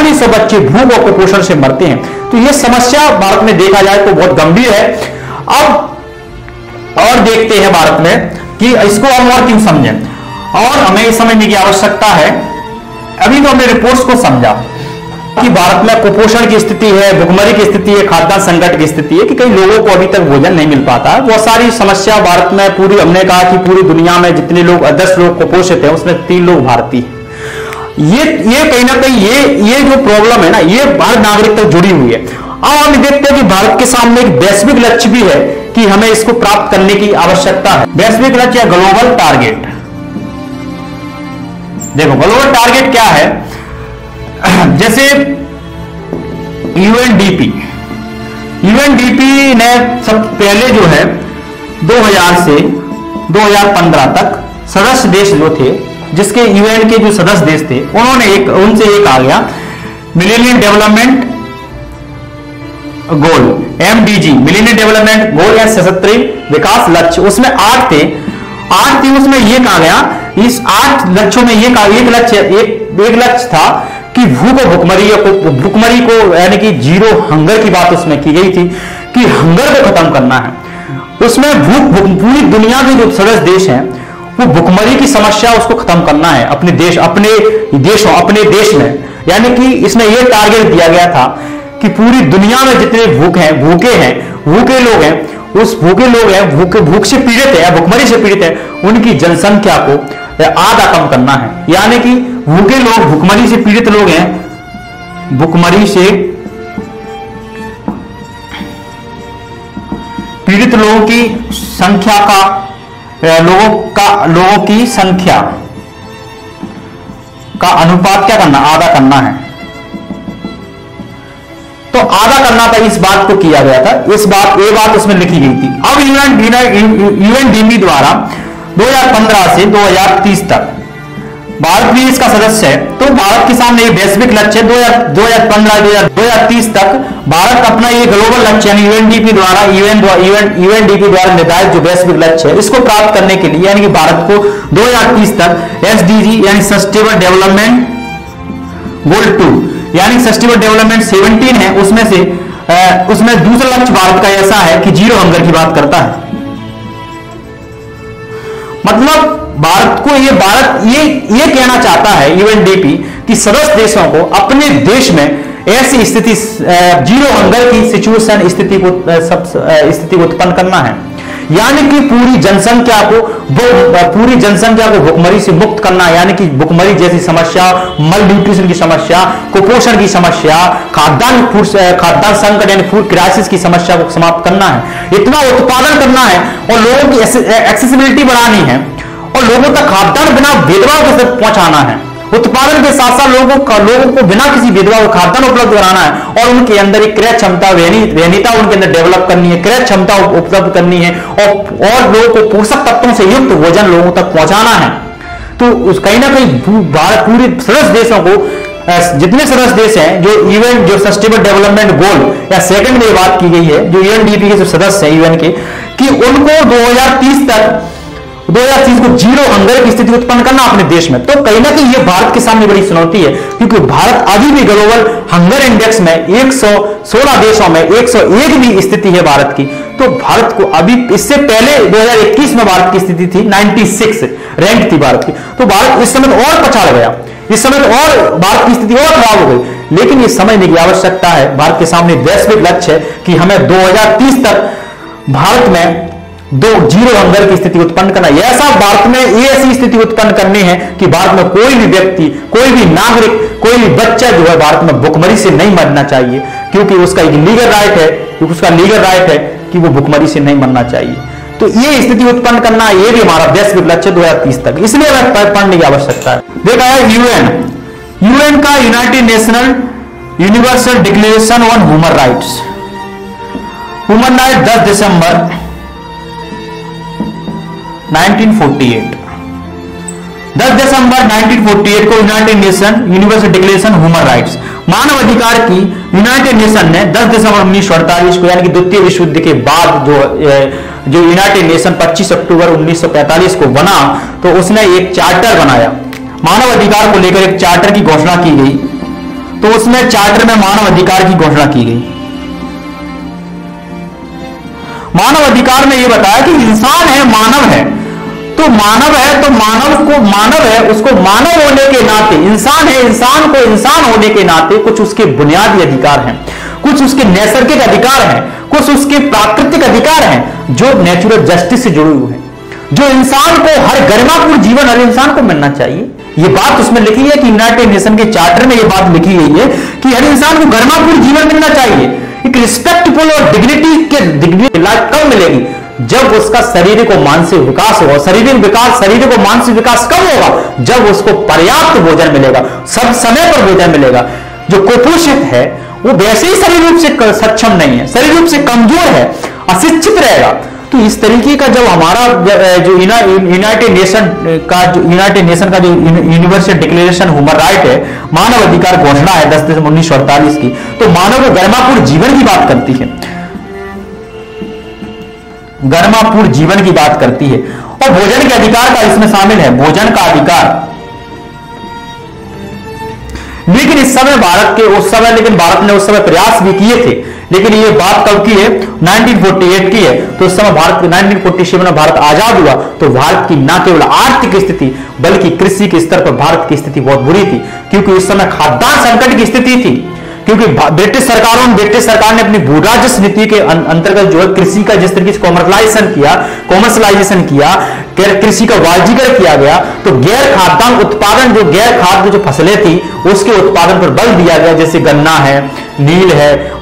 4500 बच्चे भूख और कुपोषण से मरते हैं। तो ये समस्या भारत में देखा जाए तो बहुत गंभीर है। अब और देखते हैं भारत में कि इसको हम और क्यों समझें, और हमें समझने की आवश्यकता है। अभी तो हमने रिपोर्ट्स को समझा कि भारत में कुपोषण की स्थिति है, भुखमरी की स्थिति है, खाद्यान्न संकट की स्थिति है कि कई लोगों को अभी तक भोजन नहीं मिल पाता है। बहुत सारी समस्या भारत में पूरी, हमने कहा कि पूरी दुनिया में जितने लोग 10 लोग कुपोषित हैं उसमें 3 लोग भारतीय हैं। ये कहीं ना कहीं ये जो प्रॉब्लम है ना, ये हर नागरिक तक जुड़ी हुई है। अब हम देखते हैं कि भारत के सामने एक वैश्विक लक्ष्य भी है कि हमें इसको प्राप्त करने की आवश्यकता है। वैश्विक लक्ष्य या ग्लोबल टारगेट। देखो ग्लोबल टारगेट क्या है, जैसे यूएनडीपी ने सब पहले जो है 2000 से 2015 तक सदस्य देश जो थे, जिसके यूएन के जो सदस्य देश थे, उनसे एक आ गया millennium development goal, MDG, millennium development goal या सशस्त्र विकास लक्ष्य। उसमें 8 थे, उसमें ये कहा गया, इस 8 लक्ष्यों में एक लक्ष्य था कि भूख और भुखमरी को यानी कि जीरो हंगर की बात उसमें की गई थी कि हंगर को खत्म करना है। उसमें पूरी दुनिया के जो सदस्य देश हैं वो भुखमरी की समस्या उसको खत्म करना है अपने देश में। यानी कि इसमें यह टारगेट दिया गया था कि पूरी दुनिया में जितने भूखे लोग हैं, भूख से पीड़ित है या भुखमरी से पीड़ित है, उनकी जनसंख्या को आधा कम करना है। यानी कि भूखे लोग, भुखमरी से पीड़ित लोग हैं, भुखमरी से पीड़ित लोगों की संख्या लोगों की संख्या का अनुपात क्या करना, आधा करना है। तो आधा करना था, इस बात को किया गया था, ये बात उसमें लिखी गई थी। अब यूएनडीपी द्वारा 2015 से 2030 तक भारत भी इसका सदस्य है। तो भारत के सामने ये वैश्विक लक्ष्य 2015-2030 तक भारत अपना ये ग्लोबल लक्ष्य यानी यूएनडीपी द्वारा निर्धारित जो वैश्विक लक्ष्य है इसको प्राप्त करने के लिए, यानी कि भारत को 2030 तक एसडीजी यानी सस्टेनेबल डेवलपमेंट गोल 2 यानी सस्टेनेबल डेवलपमेंट 17 है, उसमें दूसरा लक्ष्य भारत का ऐसा है कि जीरो हंगर की बात करता है। मतलब भारत ये कहना चाहता है यूएनडीपी कि सदस्य देशों को अपने देश में ऐसी स्थिति जीरो हंगर की सिचुएशन स्थिति को उत्पन्न करना है। यानी कि पूरी जनसंख्या को भुखमरी से मुक्त करना है। यानी कि भुखमरी जैसी समस्या, मल न्यूट्रिशन की समस्या, कुपोषण की समस्या, खाद्यान्न संकट यानी फूड क्राइसिस की समस्या को समाप्त करना है। इतना उत्पादन करना है और लोगों की एक्सेसिबिलिटी बढ़ानी है और लोगों तक खाद्यान्न बिना भेदभाव के साथ पहुंचाना है। उत्पादन के साथ साथ लोगों को बिना किसी भेदभाव खाद्यान्न उपलब्ध कराना है और उनके अंदर एक क्रय क्षमता, वहनीता उनके अंदर डेवलप करनी है, क्रय क्षमता उपलब्ध करनी है और लोगों को पोषक तत्वों से युक्त भोजन लोगों तक पहुंचाना है। तो कहीं ना कहीं भारत पूरे सदस्य देशों को, जितने सदस्य देश हैं जो सस्टेनेबल डेवलपमेंट गोल या सेकंड में बात की गई है, जो यूएनडीपी के जो सदस्य हैं यूएन के, कि उनको 2030 को जीरो हंगर की स्थिति उत्पन्न करना अपने देश में। तो कहीं ना कहीं ये भारत के सामने बड़ी चुनौती है, क्योंकि भारत अभी भी ग्लोबल हंगर इंडेक्स में 116 देशों में 101 भी स्थिति है भारत की। तो भारत को अभी, इससे पहले 2021 में भारत की स्थिति थी 96 रैंक थी भारत की। तो भारत इस समय और पछाड़ गया, इस समय और भारत की स्थिति और खराब हो गई। लेकिन ये समझने की आवश्यकता है, भारत के सामने वैश्विक लक्ष्य है कि हमें 2030 तक भारत में जीरो हंगर की स्थिति उत्पन्न करना। ऐसा भारत में ऐसी स्थिति उत्पन्न करनी है कि भारत में कोई भी व्यक्ति, कोई भी नागरिक, कोई भी बच्चा जो है भारत में भुखमरी से नहीं मरना चाहिए, क्योंकि उसका एक लीगल राइट है कि वो भुखमरी से नहीं मरना चाहिए। तो ये स्थिति उत्पन्न करना, ये भी हमारा वैश्विक लक्ष्य 2030 तक, इसलिए हमें पढ़ने की आवश्यकता है। देखा है यूएन का United National Universal Declaration on Human Rights 10 दिसंबर 1948 को United Nation Universal Declaration Human Rights, मानव अधिकार की यूनाइटेड नेशन ने 10 दिसंबर 1948 को, यानी कि द्वितीय विश्व युद्ध के बाद जो यूनाइटेड नेशन 25 अक्टूबर 1945 को बना, तो उसने एक चार्टर बनाया, मानव अधिकार को लेकर एक चार्टर की घोषणा की गई। तो उसमें चार्टर में मानव अधिकार की घोषणा की गई। मानव अधिकार में यह बताया कि इंसान है, मानव है, तो मानव है तो मानव है, उसको मानव होने के नाते, इंसान है, इंसान को इंसान होने के नाते कुछ उसके बुनियादी अधिकार हैं, कुछ उसके नैसर्गिक अधिकार हैं, कुछ उसके प्राकृतिक अधिकार हैं जो नेचुरल जस्टिस से जुड़े हुए हैं, जो इंसान को हर गरिमापूर्ण जीवन हर इंसान को मिलना चाहिए। ये बात उसमें लिखी है कि यूनाइटेड नेशन के चार्टर में ये बात लिखी गई है कि हर इंसान को गरिमापूर्ण जीवन मिलना चाहिए। एक रिस्पेक्टफुल और डिग्निटी लाइफ कब मिलेगी? जब उसका शारीरिक और मानसिक विकास होगा। शारीरिक और मानसिक विकास कब होगा? जब उसको पर्याप्त भोजन मिलेगा, सब समय पर भोजन मिलेगा। जो कुपोषित है वो वैसे ही शारीरिक रूप से सक्षम नहीं है, शारीरिक रूप से कमजोर है, अशिक्षित रहेगा। तो इस तरीके का जब हमारा जो यूनाइटेड नेशन का जो यूनिवर्सल डिक्लेरेशन ह्यूमन राइट है, मानव अधिकार घोषणा है 10 दिसंबर 1948 की, तो मानव को गरिमापूर्ण जीवन की बात करती है, गरिमापूर्ण जीवन की बात करती है। और भोजन के अधिकार का इसमें शामिल है, भोजन का अधिकार। लेकिन इस समय भारत ने उस समय प्रयास भी किए थे, लेकिन ये बात कब की है? 1948 की है। तो उस समय 1947 में भारत आजाद हुआ, तो भारत की न केवल आर्थिक स्थिति बल्कि कृषि के स्तर पर भारत की स्थिति बहुत बुरी थी, क्योंकि उस समय खाद्यान्न संकट की स्थिति थी, क्योंकि ब्रिटिश सरकार ने अपनी भूराजस्व नीति के अंतर्गत जो है कृषि का जिस तरीके से कॉमर्शलाइजेशन किया, कृषि का वाणिज्यीकरण किया गया, तो गैर खाद्यान्न उत्पादन, जो गैर खाद्य जो फसलें थी उसके उत्पादन पर बल दिया गया, जैसे गन्ना है, नील है,